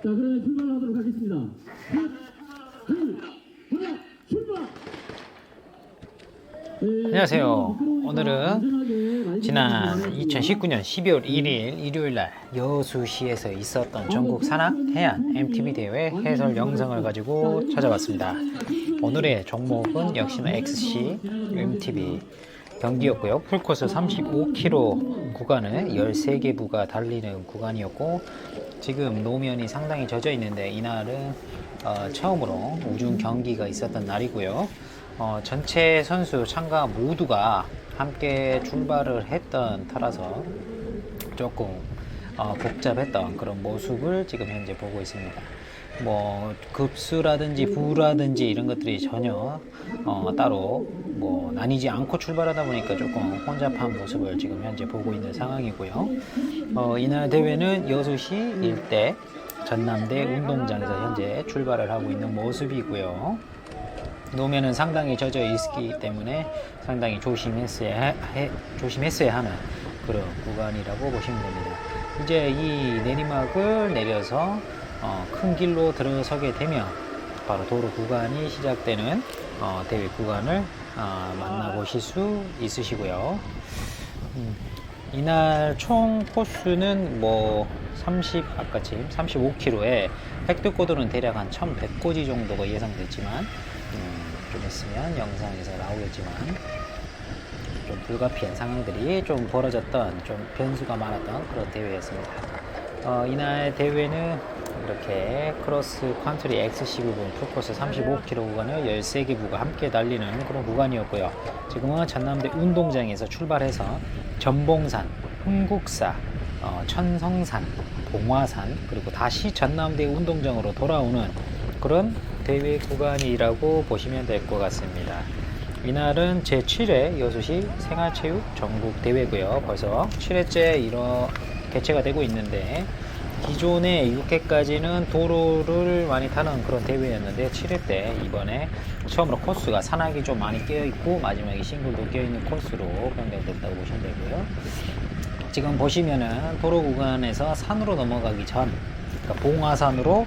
그러면 출발하도록 하겠습니다. 하나, 둘, 하나, 출발! 안녕하세요. 오늘은 지난 2019년 12월 1일 일요일날 여수시에서 있었던 전국 산악 해안 MTB 대회 해설 영상을 가지고 찾아왔습니다. 오늘의 종목은 역시나 XC MTB 경기였고요. 풀코스 35km 구간을 13개 부가 달리는 구간이었고, 지금 노면이 상당히 젖어 있는데 이날은 처음으로 우중 경기가 있었던 날이고요. 전체 선수 참가 모두가 함께 출발을 했던 터라서 조금 복잡했던 그런 모습을 지금 현재 보고 있습니다. 뭐 급수라든지 부라든지 이런 것들이 전혀 따로 뭐 나뉘지 않고 출발하다 보니까 조금 혼잡한 모습을 지금 현재 보고 있는 상황이고요. 이날 대회는 여수시 일대 전남대 운동장에서 현재 출발을 하고 있는 모습이고요. 노면은 상당히 젖어 있기 때문에 상당히 조심했어야 하는 그런 구간이라고 보시면 됩니다. 이제 이 내리막을 내려서 큰 길로 들어서게 되면 바로 도로 구간이 시작되는 대회 구간을 만나보실 수 있으시고요. 이날 총 코스는 뭐 아까쯤 35km에 획득고도는 대략 한 1100고지 정도가 예상됐지만 좀 있으면 영상에서 나오겠지만 좀 불가피한 상황들이 좀 벌어졌던, 좀 변수가 많았던 그런 대회였습니다. 이날 대회는 이렇게 크로스 컨트리 XC 부분 풀코스 35km 구간을 13개 부가 함께 달리는 그런 구간이었고요. 지금은 전남대 운동장에서 출발해서 전봉산, 흥국사, 천성산, 봉화산, 그리고 다시 전남대 운동장으로 돌아오는 그런 대회 구간이라고 보시면 될 것 같습니다. 이날은 제7회 여수시 생활체육 전국대회고요. 벌써 7회째 개최가 되고 있는데, 기존에 6회까지는 도로를 많이 타는 그런 대회였는데 7회 때 이번에 처음으로 코스가 산악이 좀 많이 끼어있고 마지막에 싱글도 끼어있는 코스로 변경됐다고 보시면 되고요. 지금 보시면은 도로 구간에서 산으로 넘어가기 전, 그러니까 봉화산으로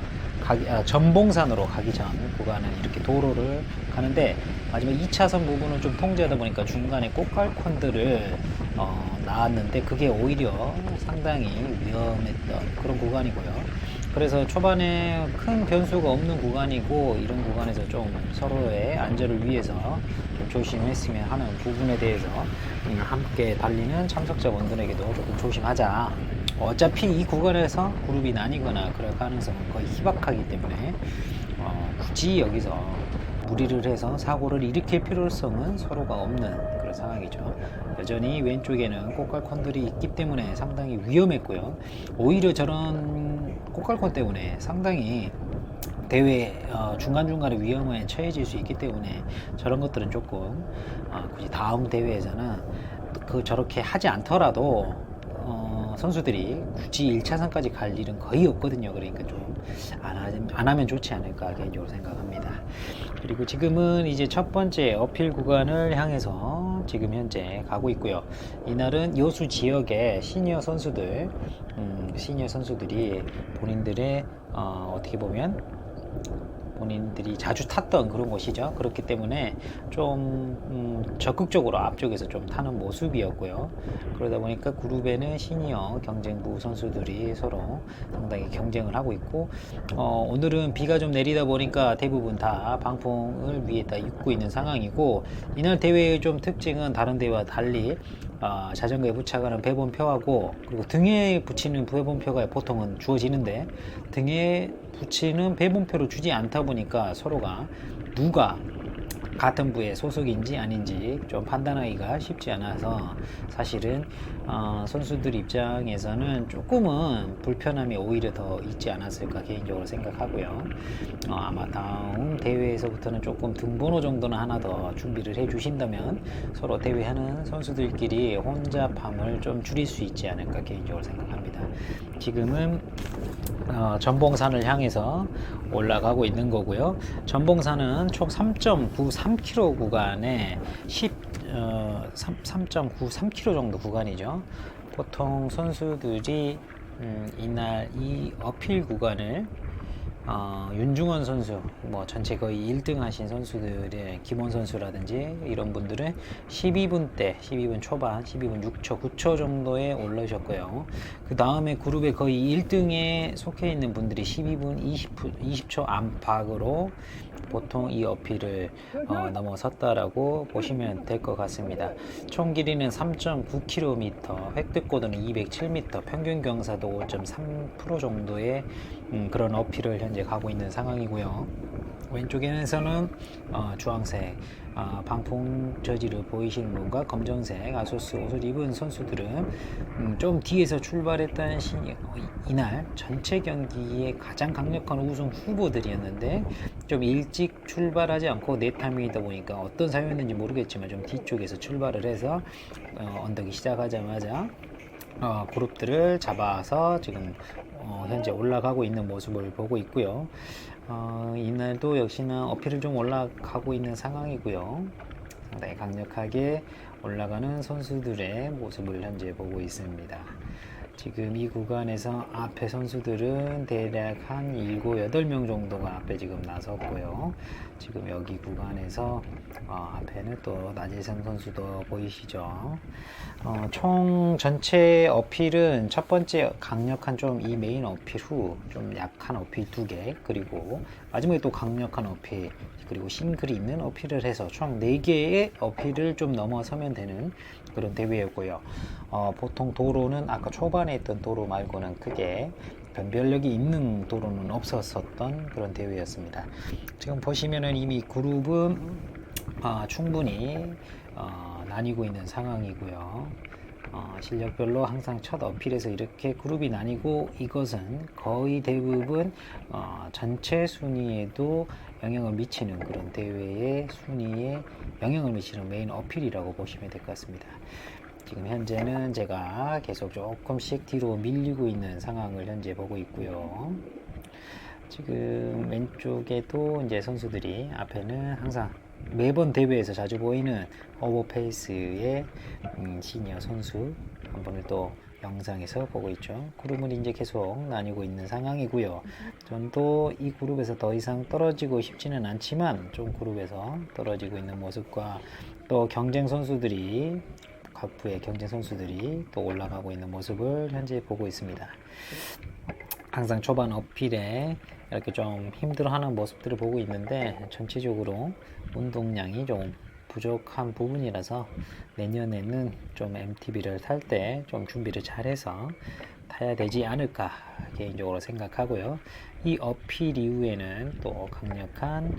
전봉산으로 가기 전 구간은 이렇게 도로를 가는데, 마지막 2차선 부분은 좀 통제하다 보니까 중간에 꽃갈콘들을 나왔는데 그게 오히려 상당히 위험했던 그런 구간이고요. 그래서 초반에 큰 변수가 없는 구간이고, 이런 구간에서 좀 서로의 안전을 위해서 좀 조심했으면 하는 부분에 대해서 함께 달리는 참석자분들에게도 조금 조심하자. 어차피 이 구간에서 그룹이 나뉘거나 그럴 가능성은 거의 희박하기 때문에 굳이 여기서 무리를 해서 사고를 일으킬 필요성은 서로가 없는 그런 상황이죠. 여전히 왼쪽에는 꽃갈콘들이 있기 때문에 상당히 위험했고요. 오히려 저런 꽃갈콘 때문에 상당히 대회 중간중간에 위험에 처해질 수 있기 때문에 저런 것들은 조금 굳이 다음 대회에서는 저렇게 하지 않더라도 선수들이 굳이 1차선까지 갈 일은 거의 없거든요. 그러니까 좀 안 하면 좋지 않을까 개인적으로 생각합니다. 그리고 지금은 이제 첫 번째 어필 구간을 향해서 지금 현재 가고 있고요. 이날은 여수 지역의 시니어 선수들이 본인들의 어떻게 보면 본인들이 자주 탔던 그런 곳이죠. 그렇기 때문에 좀 적극적으로 앞쪽에서 좀 타는 모습이었고요. 그러다 보니까 그룹에는 시니어 경쟁부 선수들이 서로 상당히 경쟁을 하고 있고, 오늘은 비가 좀 내리다 보니까 대부분 다 방풍을 위에다 입고 있는 상황이고, 이날 대회의 좀 특징은 다른 대회와 달리 자전거에 부착하는 배본표하고, 그리고 등에 붙이는 배본표가 보통은 주어지는데 등에 붙이는 배본표를 주지 않다 보니까 서로가 누가 같은 부의 소속인지 아닌지 좀 판단하기가 쉽지 않아서 사실은 선수들 입장에서는 조금은 불편함이 오히려 더 있지 않았을까 개인적으로 생각하고요. 아마 다음 대회에서부터는 조금 등번호 정도는 하나 더 준비를 해 주신다면 서로 대회하는 선수들끼리 혼잡함을 좀 줄일 수 있지 않을까 개인적으로 생각합니다. 지금은 전봉산을 향해서 올라가고 있는 거고요. 전봉산은 총 3.93km 구간에 3.93km 정도 구간이죠. 보통 선수들이 이날 이 어필 구간을 윤중원 선수, 뭐 전체 거의 1등 하신 선수들의 김원 선수라든지 이런 분들은 12분 초반, 12분 6초, 9초 정도에 올라오셨고요. 그 다음에 그룹의 거의 1등에 속해 있는 분들이 12분 20초 안팎으로 보통 이 어필을 넘어섰다라고 보시면 될 것 같습니다. 총 길이는 3.9km, 획득 고도는 207m, 평균 경사도 5.3% 정도의 그런 어필을 현재 가고 있는 상황이고요. 왼쪽에서는 주황색 방풍 저지를 보이시는 분과 검정색 아소스 옷을 입은 선수들은 좀 뒤에서 출발했던 이날 전체 경기의 가장 강력한 우승 후보들이었는데 좀 일찍 출발하지 않고 내 타이밍이다 보니까 어떤 사유였는지 모르겠지만 좀 뒤쪽에서 출발을 해서 언덕이 시작하자마자 그룹들을 잡아서 지금 현재 올라가고 있는 모습을 보고 있고요. 이날도 역시나 어필을 좀 올라가고 있는 상황이고요. 상당히 강력하게 올라가는 선수들의 모습을 현재 보고 있습니다. 지금 이 구간에서 앞에 선수들은 대략 한 7, 8명 정도가 앞에 지금 나섰고요. 지금 여기 구간에서 앞에는 또 나재성 선수도 보이시죠. 총 전체 어필은 첫 번째 강력한 좀 이 메인 어필 후 좀 약한 어필 2개, 그리고 마지막에 또 강력한 어필, 그리고 싱글이 있는 어필을 해서 총 4개의 어필을 좀 넘어서면 되는 그런 대회였고요. 보통 도로는 아까 초반에 했던 도로 말고는 크게 변별력이 있는 도로는 없었던 그런 대회였습니다. 지금 보시면은 이미 그룹은 충분히 나뉘고 있는 상황이고요. 실력별로 항상 첫 어필에서 이렇게 그룹이 나뉘고, 이것은 거의 대부분 전체 순위에도 영향을 미치는 그런 대회의 순위에 영향을 미치는 메인 어필이라고 보시면 될 것 같습니다. 지금 현재는 제가 계속 조금씩 뒤로 밀리고 있는 상황을 현재 보고 있고요. 지금 왼쪽에도 이제 선수들이, 앞에는 항상 매번 대회에서 자주 보이는 오버페이스의 시니어 선수 한 분을 또 영상에서 보고 있죠. 그룹은 이제 계속 나뉘고 있는 상황이고요. 전도 이 그룹에서 더 이상 떨어지고 싶지는 않지만 좀 그룹에서 떨어지고 있는 모습과 또 경쟁 선수들이, 각부의 경쟁 선수들이 또 올라가고 있는 모습을 현재 보고 있습니다. 항상 초반 어필에 이렇게 좀 힘들어하는 모습들을 보고 있는데, 전체적으로 운동량이 좀 부족한 부분이라서 내년에는 좀 MTB를 탈 때 좀 준비를 잘해서 타야 되지 않을까 개인적으로 생각하고요. 이 어필 이후에는 또 강력한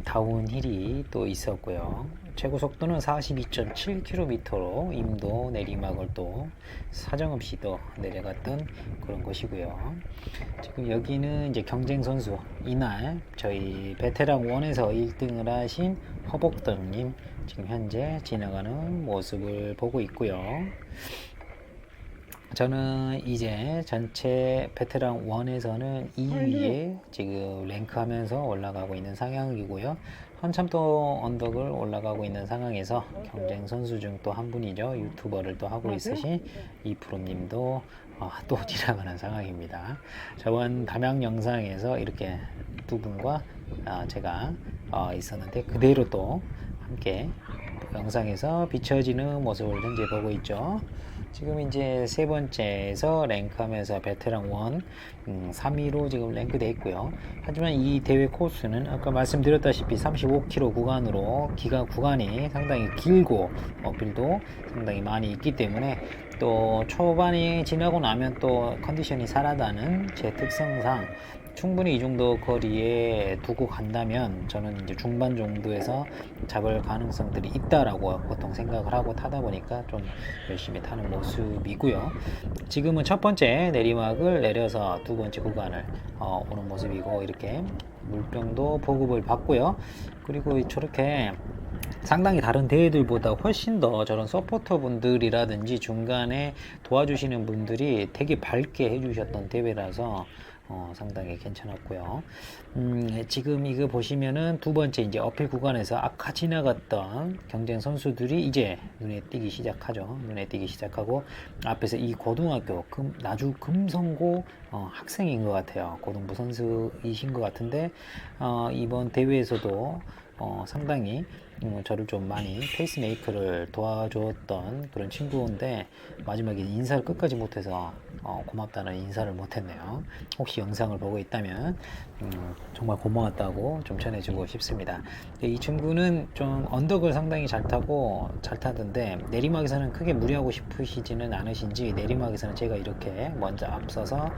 다운힐이 또 있었고요. 최고 속도는 42.7km로 임도 내리막을 또 사정없이 또 내려갔던 그런 것이고요. 지금 여기는 이제 경쟁 선수, 이날 저희 베테랑 1에서 1등을 하신 허복덕님 지금 현재 지나가는 모습을 보고 있고요. 저는 이제 전체 베테랑 1에서는 2위에 지금 랭크하면서 올라가고 있는 상황이고요. 한참 또 언덕을 올라가고 있는 상황에서 경쟁 선수 중 또 한 분이죠. 유튜버를 또 하고 있으신 이프로님도 또 지나가는 상황입니다. 저번 담양 영상에서 이렇게 두 분과 제가 있었는데, 그대로 또 함께 영상에서 비춰지는 모습을 현재 보고 있죠. 지금 이제 세 번째에서 랭크하면서 베테랑 1 3위로 지금 랭크되어 있고요. 하지만 이 대회 코스는 아까 말씀드렸다시피 35km 구간으로 구간이 상당히 길고 어필도 상당히 많이 있기 때문에, 또 초반이 지나고 나면 또 컨디션이 살아나는 제 특성상 충분히 이 정도 거리에 두고 간다면 저는 이제 중반 정도에서 잡을 가능성들이 있다라고 보통 생각을 하고 타다 보니까 좀 열심히 타는 모습이고요. 지금은 첫 번째 내리막을 내려서 두 번째 구간을 오는 모습이고, 이렇게 물병도 보급을 받고요. 그리고 저렇게 상당히 다른 대회들보다 훨씬 더 저런 서포터 분들이라든지 중간에 도와주시는 분들이 되게 밝게 해주셨던 대회라서 상당히 괜찮았고요. 지금 이거 보시면은 두 번째 이제 어필 구간에서 아까 지나갔던 경쟁 선수들이 이제 눈에 띄기 시작하죠. 눈에 띄기 시작하고 앞에서 이 고등학교 나주 금성고 학생인 것 같아요. 고등부 선수이신 것 같은데 이번 대회에서도 상당히 저를 좀 많이 페이스메이커를 도와줬던 그런 친구인데 마지막에 인사를 끝까지 못해서 고맙다는 인사를 못했네요. 혹시 영상을 보고 있다면 정말 고마웠다고 좀 전해주고 싶습니다. 이 친구는 좀 언덕을 상당히 잘 타던데 내리막에서는 크게 무리하고 싶으시지는 않으신지 내리막에서는 제가 이렇게 먼저 앞서서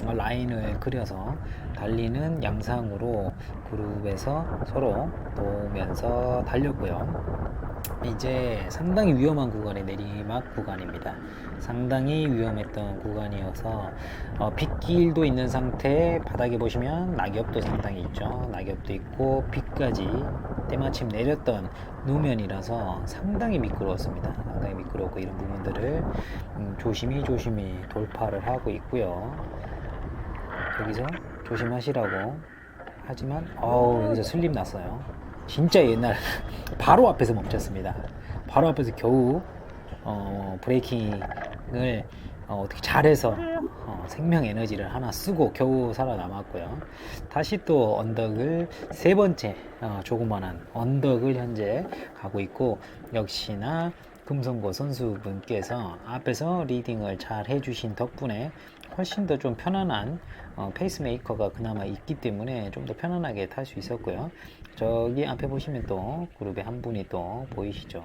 라인을 그려서 달리는 양상으로 그룹에서 서로 도우면서 달렸고요. 이제 상당히 위험한 구간이 내리막 구간입니다. 상당히 위험했던 구간이어서 빗길도 있는 상태에 바닥에 보시면 낙엽도 상당히 있죠. 낙엽도 있고 비까지 때마침 내렸던 노면이라서 상당히 미끄러웠습니다. 상당히 미끄럽고 이런 부분들을 조심히 돌파를 하고 있고요. 여기서 조심하시라고 하지만 여기서 슬립 났어요. 진짜 옛날 바로 앞에서 멈췄습니다. 바로 앞에서 겨우 브레이킹을 어떻게 잘해서 생명 에너지를 하나 쓰고 겨우 살아남았고요. 다시 또 언덕을 세 번째 조그만한 언덕을 현재 가고 있고 역시나 금성고 선수분께서 앞에서 리딩을 잘 해주신 덕분에 훨씬 더 좀 편안한 페이스메이커가 그나마 있기 때문에 좀 더 편안하게 탈 수 있었고요. 저기 앞에 보시면 또 그룹에 한 분이 또 보이시죠.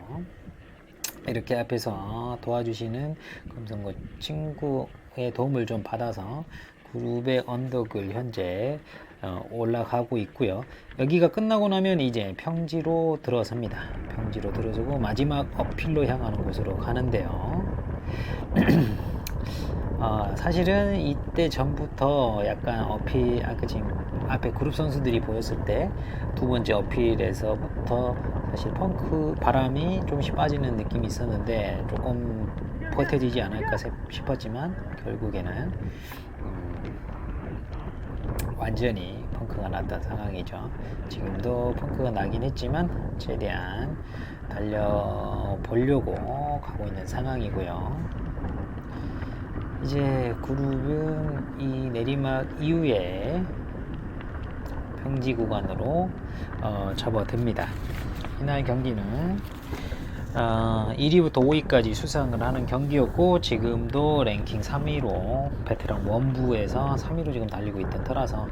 이렇게 앞에서 도와주시는 금성고 친구의 도움을 좀 받아서 그룹의 언덕을 현재 올라가고 있고요. 여기가 끝나고 나면 이제 평지로 들어섭니다. 평지로 들어서고 마지막 어필로 향하는 곳으로 가는데요. 사실은 이때 전부터 약간 어필, 지금 앞에 그룹 선수들이 보였을 때 두 번째 어필에서부터 사실 바람이 조금씩 빠지는 느낌이 있었는데 조금 버텨지지 않을까 싶었지만 결국에는 완전히 펑크가 났던 상황이죠. 지금도 펑크가 나긴 했지만 최대한 달려보려고 가고 있는 상황이고요. 이제 그룹은 이 내리막 이후에 평지 구간으로 접어듭니다. 이날 경기는 1위부터 5위까지 수상을 하는 경기였고 지금도 랭킹 3위로 베테랑 원부에서 3위로 지금 달리고 있던 터라서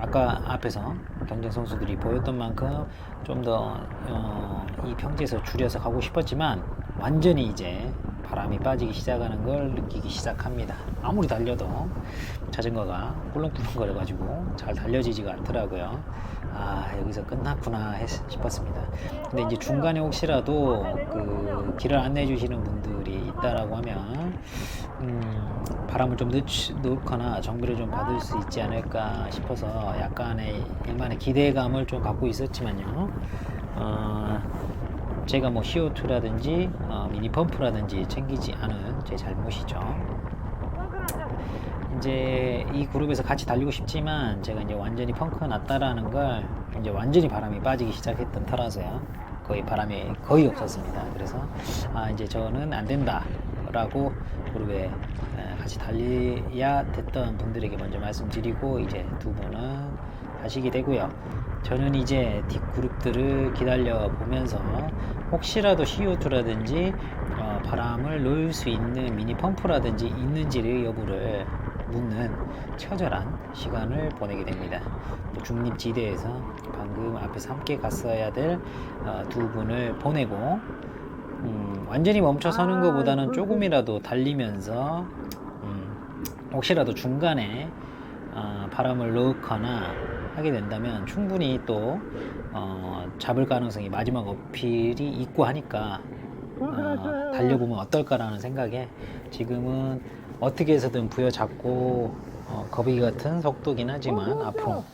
아까 앞에서 경쟁 선수들이 보였던 만큼 좀 더 이 평지에서 줄여서 가고 싶었지만 완전히 이제 바람이 빠지기 시작하는 걸 느끼기 시작합니다. 아무리 달려도 자전거가 꿀렁꿀렁 거려가지고 잘 달려지지가 않더라고요. 여기서 끝났구나 싶었습니다. 근데 이제 중간에 혹시라도 그 길을 안내해 주시는 분들이 있다라고 하면 바람을 좀 넣거나 정비를 좀 받을 수 있지 않을까 싶어서 약간의 일만의 기대감을 좀 갖고 있었지만요. 제가 뭐 CO2라든지 미니 펌프라든지 챙기지 않은 제 잘못이죠. 이제 이 그룹에서 같이 달리고 싶지만 제가 이제 완전히 펑크가 났다라는 걸 이제 완전히 바람이 빠지기 시작했던 터라서요. 거의 바람이 거의 없었습니다. 그래서 이제 저는 안 된다라고 그룹에 같이 달려야 됐던 분들에게 먼저 말씀드리고 이제 두 분은 가시게 되고요. 저는 이제 뒷그룹들을 기다려 보면서 혹시라도 CO2라든지 바람을 넣을 수 있는 미니 펌프라든지 있는지를 여부를 묻는 처절한 시간을 보내게 됩니다. 중립지대에서 방금 앞에서 함께 갔어야 될 두 분을 보내고 완전히 멈춰 서는 것보다는 조금이라도 달리면서 혹시라도 중간에 바람을 넣거나 하게 된다면 충분히 또 잡을 가능성이 마지막 어필이 있고 하니까 달려보면 어떨까라는 생각에 지금은 어떻게 해서든 부여잡고 거북이 같은 속도긴 하지만 앞으로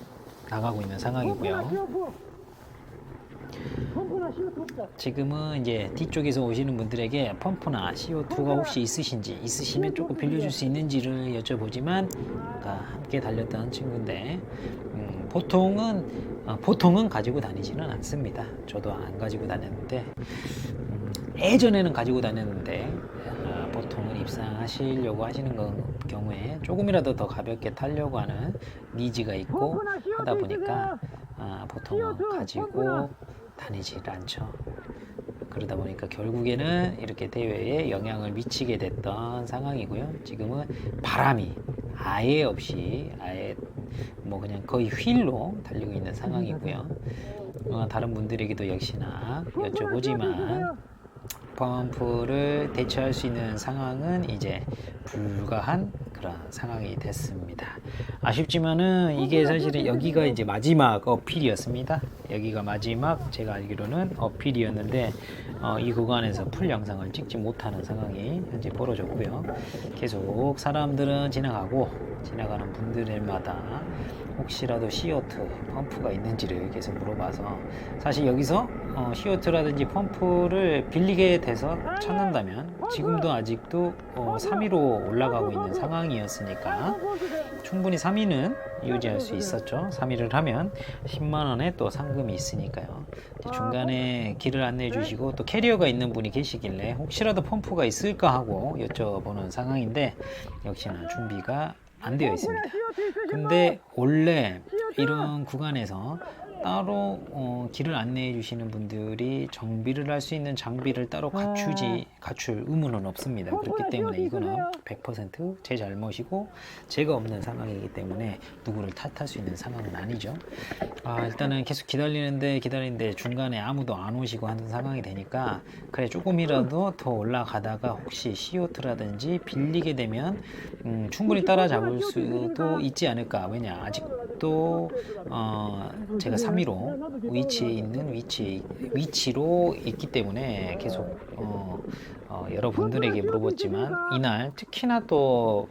나가고 있는 상황이고요. 지금은 이제 뒤쪽에서 오시는 분들에게 펌프나 CO2가 혹시 있으시면 조금 빌려줄 수 있는지를 여쭤보지만 아까 함께 달렸던 친구인데 보통은 가지고 다니지는 않습니다. 저도 안 가지고 다녔는데 예전에는 가지고 다녔는데 보통은 입상하시려고 하시는 경우에 조금이라도 더 가볍게 타려고 하는 니즈가 있고 하다 보니까 보통은 가지고 다니질 않죠. 그러다 보니까 결국에는 이렇게 대회에 영향을 미치게 됐던 상황이고요. 지금은 바람이 아예 없이 뭐 그냥 거의 휠로 달리고 있는 상황이고요. 다른 분들에게도 역시나 여쭤보지만 펌프를 대처할 수 있는 상황은 이제 불가한 그런 상황이 됐습니다. 아쉽지만은 이게 사실은 여기가 이제 마지막 어필이었습니다. 여기가 마지막 제가 알기로는 어필이었는데 이 구간에서 풀 영상을 찍지 못하는 상황이 현재 벌어졌고요. 계속 사람들은 지나가는 분들마다 혹시라도 CO2 펌프가 있는지를 계속 물어봐서 사실 여기서 CO2라든지 펌프를 빌리게 돼서 찾는다면 지금도 아직도 3위로 올라가고 있는 상황이었으니까 충분히 3위는 유지할 수 있었죠. 3위를 하면 10만원의 또 상금이 있으니까요. 중간에 길을 안내해 주시고 또 캐리어가 있는 분이 계시길래 혹시라도 펌프가 있을까 하고 여쭤보는 상황인데 역시나 준비가 안 되어 있습니다. 근데 원래 이런 구간에서 따로 길을 안내해 주시는 분들이 정비를 할 수 있는 장비를 따로 갖출 의무는 없습니다. 그렇기 때문에 이거는 100% 제 잘못이고 제가 없는 상황이기 때문에 누구를 탓할 수 있는 상황은 아니죠. 일단은 계속 기다리는데 중간에 아무도 안 오시고 하는 상황이 되니까 그래 조금이라도 더 올라가다가 혹시 CO2라든지 빌리게 되면 충분히 따라잡을 수도 있지 않을까. 왜냐 아직도 제가 3위로 위치로 있기 때문에 계속 여러분들에게 물어봤지만 이날 특히나 또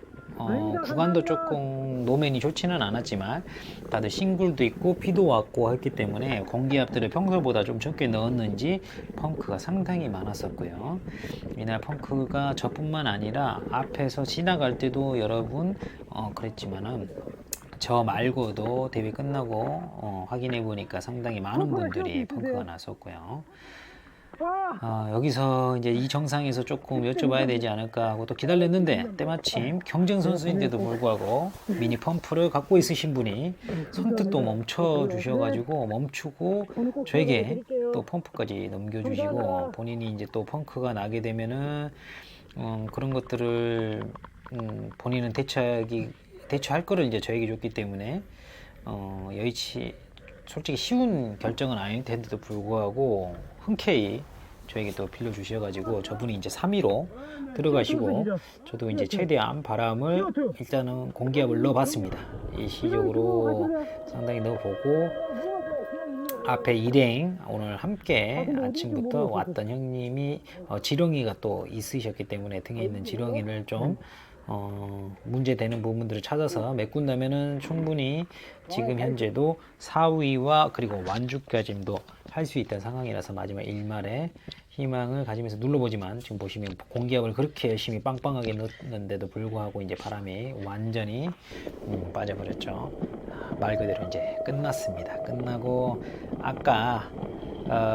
구간도 조금 노면이 좋지는 않았지만 다들 싱글도 있고 비도 왔고 했기 때문에 공기압들을 평소보다 좀 적게 넣었는지 펑크가 상당히 많았었고요. 이날 펑크가 저뿐만 아니라 앞에서 지나갈 때도 여러분 그랬지만은 저 말고도 대회 끝나고 확인해 보니까 상당히 많은 분들이 펑크가 났었고요. 여기서 이제 이 정상에서 조금 여쭤봐야 되지 않을까 하고 또 기다렸는데 때마침 경쟁 선수인데도 불구하고 미니 펌프를 갖고 있으신 분이 선뜻 또 멈춰 주셔가지고 멈추고 저에게 또 펌프까지 넘겨주시고 본인이 이제 또 펑크가 나게 되면은 그런 것들을 본인은 대처할 거를 이제 저에게 줬기 때문에 여의치 솔직히 쉬운 결정은 아닐 텐데도 불구하고 흔쾌히 저에게 또 빌려주셔가지고 저분이 이제 3위로 들어가시고 저도 이제 최대한 바람을 일단은 공기압을 넣어봤습니다. 일시적으로 상당히 넣어보고 앞에 일행 오늘 함께 아침부터 왔던 형님이 지렁이가 또 있으셨기 때문에 등에 있는 지렁이를 좀 문제되는 부분들을 찾아서 메꾼다면은 충분히 지금 현재도 4위와 그리고 완주까지도 할 수 있던 상황이라서 마지막 일말에 희망을 가지면서 눌러보지만 지금 보시면 공기압을 그렇게 열심히 빵빵하게 넣었는데도 불구하고 이제 바람이 완전히 빠져버렸죠. 말 그대로 이제 끝났습니다. 끝나고 아까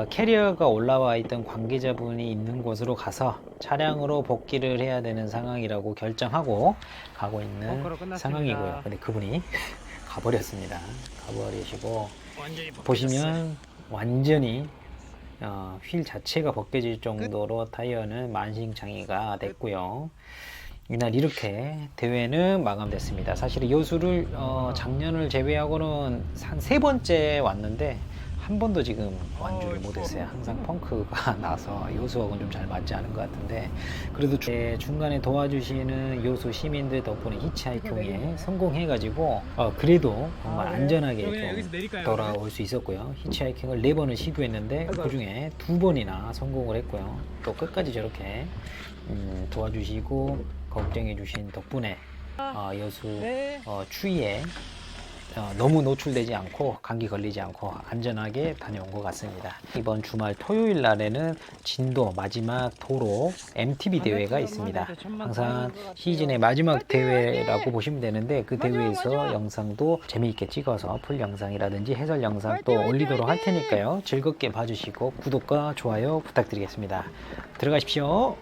캐리어가 올라와 있던 관계자분이 있는 곳으로 가서 차량으로 복귀를 해야 되는 상황이라고 결정하고 가고 있는 상황이고요. 근데 그분이 가버렸습니다. 가버리시고 보시면 완전히 휠 자체가 벗겨질 정도로 타이어는 만신창이가 됐고요. 이날 이렇게 대회는 마감됐습니다. 사실 여수를 작년을 제외하고는 한 3번째 왔는데 한 번도 지금 완주를 못했어요. 항상 펑크가 나서 여수하고는 좀 잘 맞지 않은 것 같은데 그래도 중간에 도와주시는 여수 시민들 덕분에 히치하이킹에 성공해가지고 그래도 정말 안전하게 좀 돌아올 수 있었고요. 히치하이킹을 4번을 시도했는데 그 중에 2번이나 성공을 했고요. 또 끝까지 저렇게 도와주시고 걱정해 주신 덕분에 여수 추위에 너무 노출되지 않고 감기 걸리지 않고 안전하게 다녀온 것 같습니다. 이번 주말 토요일 날에는 진도 마지막 도로 MTB 대회가 있습니다. 항상 시즌의 마지막 대회라고 보시면 되는데 그 대회에서 영상도 재미있게 찍어서 풀 영상이라든지 해설 영상 또 올리도록 할 테니까요. 즐겁게 봐주시고 구독과 좋아요 부탁드리겠습니다. 들어가십시오.